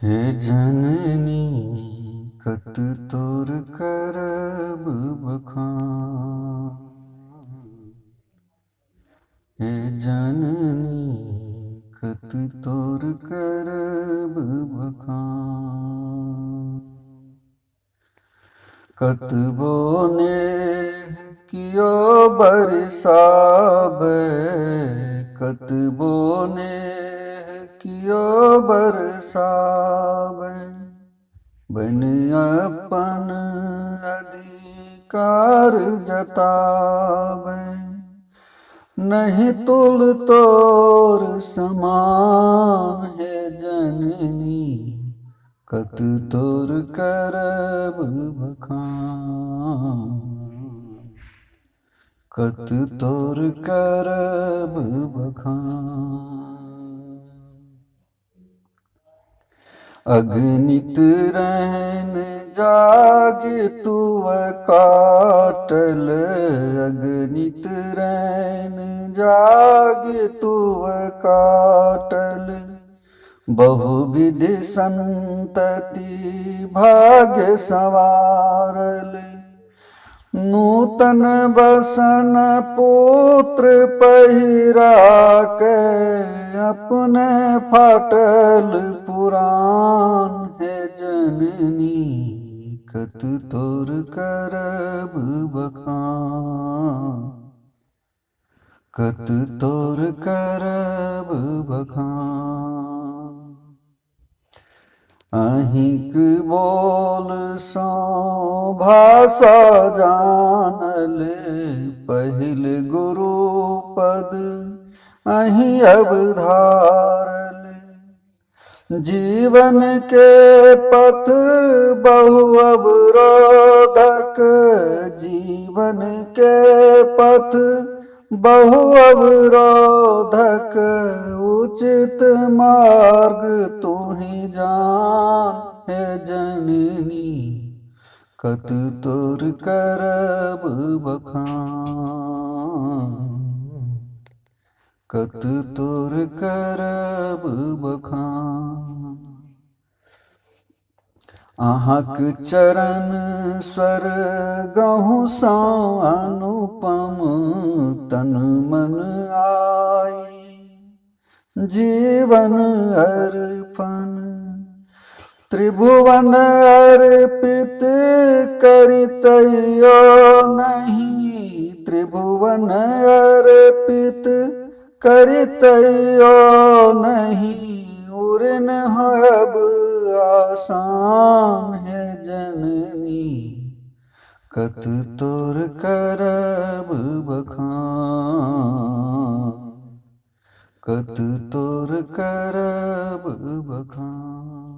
हे जननी कत तोर करब बखान। हे जननी कत तोर करब बखान। कतबो नेह कियो बरसाबे, कतबो नेह कियो बरसाबे। बन अपन अधिकार जताबे, नहीं तुल तोर समान। है जननी कत तोर करब बखान, कत तोर करब बखान। अगनित रहन जाग तुव काटल, अगनित रहन जाग तुव काटल। बहुविध संतति भाग्य संवारल, नूतन बसन पुत्र पहिरा के। अपने फाटल पुराण, है जननी कत तोर करब बखान, कत तोर करब बखान। अहिंक बोल सो भाषा जानल, पहिल गुरु पद अहि अवधारल। जीवन के पथ बहु अवरोधक, जीवन के पथ बहु अवरोधक। उचित मार्ग तू ही जान, है जननी कत तोर करब बखान, कत तोर करब बखान। अहाँक चरण स्वर्गहु सँ अनुपम, तन मन आई जीवन अर्पण। त्रिभुवन अर्पित करितयो नहीं, त्रिभुवन अर्पित करितयो नहीं। उरिन होब आसान, है जननी कत तोर करब बखान, कत तोर करब बखान।